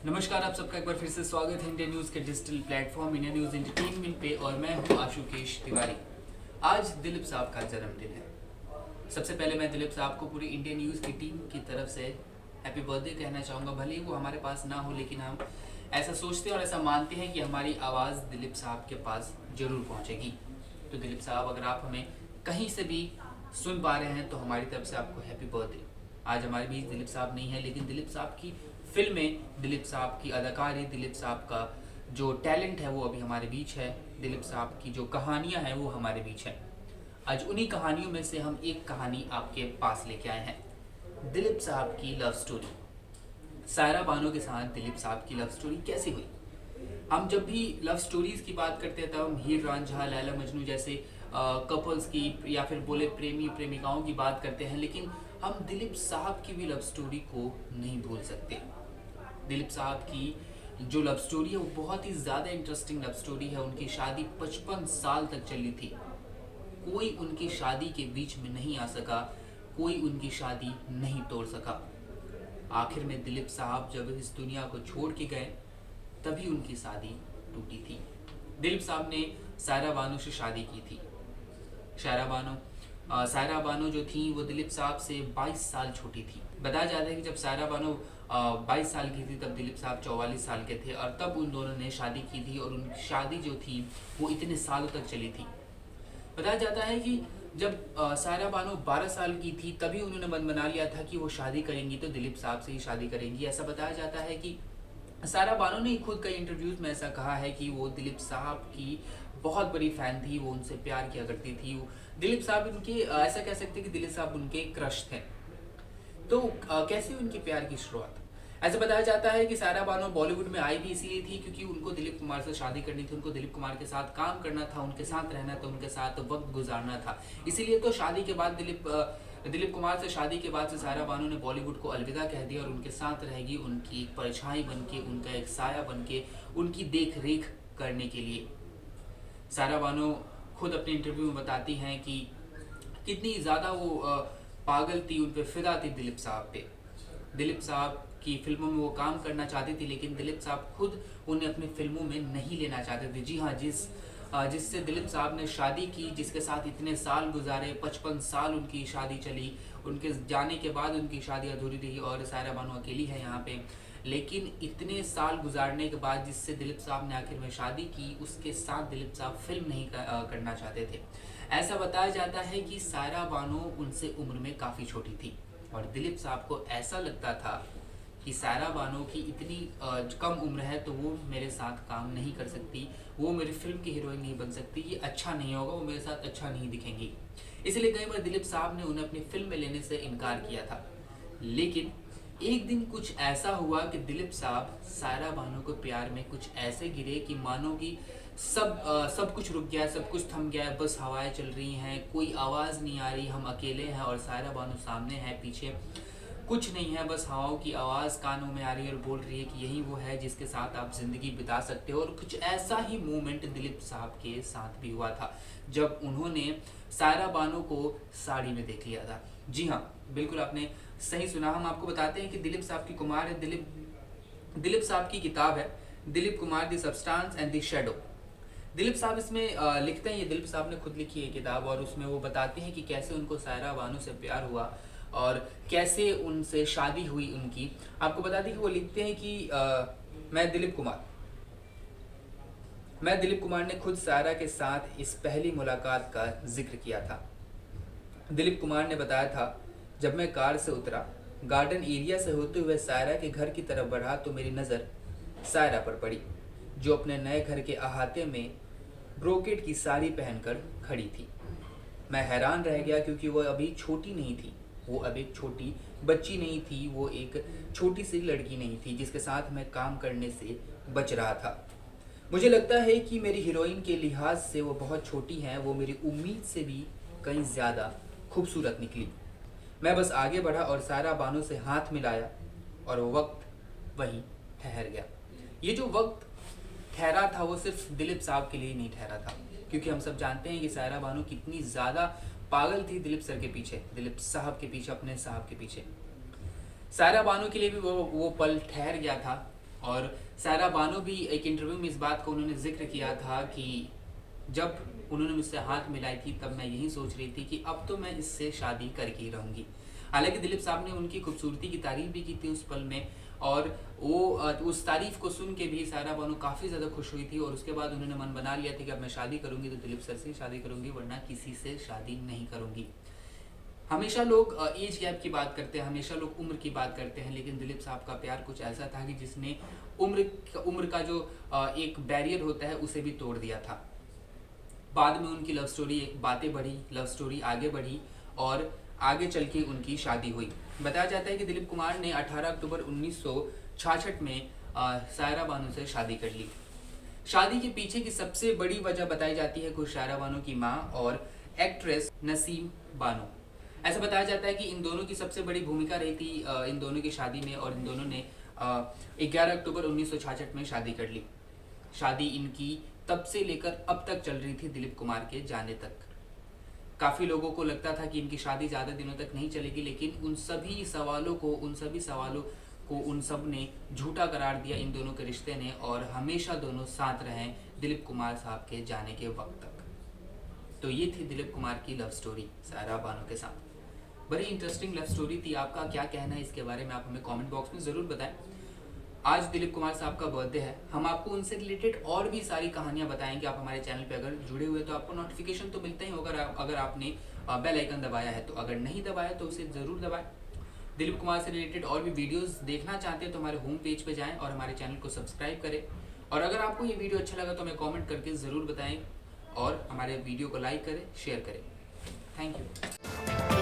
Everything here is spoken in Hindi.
नमस्कार, आप सबका एक बार फिर से स्वागत है इंडिया न्यूज़ के digital platform India news entertainment पे। और मैं हूं आशुकेश तिवारी। आज दिलीप साहब का जन्मदिन है। सबसे पहले मैं दिलीप साहब को पूरी इंडिया न्यूज़ की टीम की तरफ से हैप्पी बर्थडे कहना चाहूँगा। भले ही वो हमारे पास ना हो, लेकिन हम ऐसा सोचते हैं और ऐसा मानते हैं कि हमारी आवाज़ दिलीप साहब के पास ज़रूर पहुँचेगी। तो दिलीप साहब, अगर आप हमें कहीं से भी सुन पा रहे हैं तो हमारी तरफ से आपको हैप्पी बर्थडे। आज हमारे बीच दिलीप साहब नहीं है, लेकिन दिलीप साहब की फिल्में, दिलीप साहब की अदाकारी, दिलीप साहब का जो टैलेंट है वो अभी हमारे बीच है। दिलीप साहब की जो कहानियां हैं वो हमारे बीच है। आज उन्हीं कहानियों में से हम एक कहानी आपके पास लेके आए हैं। दिलीप साहब की लव स्टोरी। सायरा बानो के साथ दिलीप साहब की लव स्टोरी कैसी हुई? हम जब भी लव स्टोरीज की बात करते हैं तब हम हीर रांझा, लैला मजनू जैसे कपल्स की या फिर बोले प्रेमी प्रेमिकाओं की बात करते हैं, लेकिन हम दिलीप साहब की भी लव स्टोरी को नहीं भूल सकते। दिलीप साहब की जो लव स्टोरी है वो बहुत ही ज़्यादा इंटरेस्टिंग लव स्टोरी है। उनकी शादी 55 साल तक चली थी। कोई उनकी शादी के बीच में नहीं आ सका, कोई उनकी शादी नहीं तोड़ सका। आखिर में दिलीप साहब जब इस दुनिया को छोड़ के गए तभी उनकी शादी टूटी थी। दिलीप साहब ने सायरा बानो से शादी की थी। सायरा बानो जो थी वो दिलीप साहब से 22 साल छोटी थी। बताया जाता है कि जब सायरा बानो 22 साल की थी तब दिलीप साहब 44 साल के थे, और तब उन दोनों ने शादी की थी और उनकी शादी जो थी वो इतने सालों तक चली थी। बताया जाता है कि जब सायरा बानो 12 साल की थी तभी उन्होंने मन बना लिया था कि वो शादी करेंगी तो दिलीप साहब से ही शादी करेंगी। ऐसा बताया जाता है कि सायरा बानो ने खुद कई इंटरव्यूज में ऐसा कहा है कि वो दिलीप साहब की बहुत बड़ी फैन थी, वो उनसे प्यार किया करती थी। दिलीप साहब उनके ऐसा कह सकते हैं कि दिलीप साहब उनके क्रश थे। तो कैसे उनकी प्यार की शुरुआत? ऐसा बताया जाता है कि सायरा बानो बॉलीवुड में आई भी इसीलिए थी क्योंकि उनको दिलीप कुमार से शादी करनी थी, उनको दिलीप कुमार के साथ काम करना था, उनके साथ रहना था, उनके साथ वक्त गुजारना था। इसीलिए तो शादी के बाद दिलीप कुमार से शादी के बाद से सायरा बानो ने बॉलीवुड को अलविदा कह दिया और उनके साथ रहेगी, उनकी एक परछाई बन के, उनका एक साया बन के, उनकी देख रेख करने के लिए। सायरा बानो खुद अपने इंटरव्यू में बताती हैं कि कितनी ज़्यादा वो पागल थी, उन पर फिदा थी दिलीप साहब पे। दिलीप साहब की फिल्मों में वो काम करना चाहती थी, लेकिन दिलीप साहब खुद उन्हें अपनी फिल्मों में नहीं लेना चाहते थे। जी हाँ, जिससे दिलीप साहब ने शादी की, जिसके साथ इतने साल गुजारे, 55 साल उनकी शादी चली, उनके जाने के बाद उनकी शादी अधूरी रही और सायरा बानो अकेली है यहाँ पे। लेकिन इतने साल गुजारने के बाद जिससे दिलीप साहब ने आखिर में शादी की, उसके साथ दिलीप साहब फिल्म नहीं करना चाहते थे। ऐसा बताया जाता है कि सायरा बानो उनसे उम्र में काफ़ी छोटी थी और दिलीप साहब को ऐसा लगता था कि सायरा बानो की इतनी कम उम्र है तो वो मेरे साथ काम नहीं कर सकती, वो मेरी फिल्म की हीरोइन नहीं बन सकती, ये अच्छा नहीं होगा, वो मेरे साथ अच्छा नहीं दिखेंगी। इसलिए कई बार दिलीप साहब ने उन्हें अपनी फिल्म में लेने से इनकार किया था। लेकिन एक दिन कुछ ऐसा हुआ कि दिलीप साहब सायरा बानो को प्यार में कुछ ऐसे गिरे कि मानो कि सब कुछ रुक गया, सब कुछ थम गया, बस हवाएं चल रही हैं, कोई आवाज़ नहीं आ रही, हम अकेले हैं और सायरा बानो सामने है, पीछे कुछ नहीं है, बस हवाओं की आवाज़ कानों में आ रही है और बोल रही है कि यही वो है जिसके साथ आप ज़िंदगी बिता सकते हो। और कुछ ऐसा ही मोमेंट दिलीप साहब के साथ भी हुआ था जब उन्होंने सायरा बानो को साड़ी में देख लिया था। जी हाँ, बिल्कुल आपने सही सुना। हम आपको बताते हैं कि दिलीप साहब की कुमार है, दिलीप साहब की किताब है Dilip Kumar the substance and the shadow. Dilip साहब इसमें लिखते हैं, ये दिलीप साहब ने खुद लिखी है किताब, और उसमें वो बताते हैं कि कैसे उनको सायरा बानो से प्यार हुआ और कैसे उनसे शादी हुई उनकी। आपको बता दें कि वो लिखते हैं कि मैं दिलीप कुमार ने खुद सायरा के साथ इस पहली मुलाकात का जिक्र किया था। दिलीप कुमार ने बताया था, जब मैं कार से उतरा, गार्डन एरिया से होते हुए सायरा के घर की तरफ बढ़ा तो मेरी नज़र सायरा पर पड़ी, जो अपने नए घर के अहाते में ब्रोकेट की साड़ी पहनकर खड़ी थी। मैं हैरान रह गया क्योंकि वो अभी छोटी नहीं थी, वो अब एक छोटी बच्ची नहीं थी, वो एक छोटी सी लड़की नहीं थी जिसके साथ मैं काम करने से बच रहा था। मुझे लगता है कि मेरी हीरोइन के लिहाज से वो बहुत छोटी हैं, वो मेरी उम्मीद से भी कहीं ज़्यादा खूबसूरत निकली। मैं बस आगे बढ़ा और सायरा बानो से हाथ मिलाया और वो वक्त वहीं ठहर गया। ये जो वक्त ठहरा था वो सिर्फ दिलीप साहब के लिए नहीं ठहरा था, क्योंकि हम सब जानते हैं कि सायरा बानो कितनी ज़्यादा पागल थी दिलीप सर के पीछे, दिलीप साहब के पीछे, अपने साहब के पीछे। सायरा बानो के लिए भी वो पल ठहर गया था और सायरा बानो भी एक इंटरव्यू में इस बात को उन्होंने जिक्र किया था कि जब उन्होंने मुझसे हाथ मिलाई थी तब मैं यही सोच रही थी कि अब तो मैं इससे शादी करके ही रहूँगी। हालांकि दिलीप साहब ने उनकी खूबसूरती की तारीफ भी की थी उस पल में, और वो उस तारीफ को सुन के भी सायरा बानो काफ़ी ज़्यादा खुश हुई थी और उसके बाद उन्होंने मन बना लिया था कि अब मैं शादी करूँगी तो दिलीप सर से शादी करूँगी, वरना किसी से शादी नहीं करूँगी। हमेशा लोग एज गैप की बात करते हैं, हमेशा लोग उम्र की बात करते हैं, लेकिन दिलीप साहब का प्यार कुछ ऐसा था कि जिसने उम्र का जो एक बैरियर होता है उसे भी तोड़ दिया था। बाद में उनकी लव स्टोरी बातें बढ़ी, लव स्टोरी आगे बढ़ी और आगे चल के उनकी शादी हुई। बताया जाता है कि दिलीप कुमार ने 18 अक्टूबर 1966 में सायरा बानो से शादी कर ली। शादी के पीछे की सबसे बड़ी वजह बताई जाती है खुद सायरा बानो की माँ और एक्ट्रेस नसीम बानो। ऐसा बताया जाता है कि इन दोनों की सबसे बड़ी भूमिका रही थी इन दोनों की शादी में, और इन दोनों ने 11 अक्टूबर 1966 में शादी कर ली। शादी इनकी तब से लेकर अब तक चल रही थी दिलीप कुमार के जाने तक। काफ़ी लोगों को लगता था कि इनकी शादी ज़्यादा दिनों तक नहीं चलेगी, लेकिन उन सभी सवालों को उन सब ने झूठा करार दिया इन दोनों के रिश्ते ने, और हमेशा दोनों साथ रहे दिलीप कुमार साहब के जाने के वक्त तक। तो ये थी दिलीप कुमार की लव स्टोरी सायरा बानो के साथ। बड़ी इंटरेस्टिंग लव स्टोरी थी। आपका क्या कहना है इसके बारे में, आप हमें कमेंट बॉक्स में ज़रूर बताएं। आज दिलीप कुमार साहब का बर्थडे है, हम आपको उनसे रिलेटेड और भी सारी कहानियां बताएंगे। आप हमारे चैनल पे अगर जुड़े हुए तो आपको नोटिफिकेशन तो मिलता ही होगा अगर आपने बेल आइकन दबाया है तो। अगर नहीं दबाया तो उसे ज़रूर दबाएं। दिलीप कुमार से रिलेटेड और भी वीडियोस देखना चाहते हैं तो हमारे होम पेज पे जाएं और हमारे चैनल को सब्सक्राइब करें। और अगर आपको ये वीडियो अच्छा लगा तो हमें कॉमेंट करके ज़रूर बताएं और हमारे वीडियो को लाइक करें, शेयर करें। Thank you.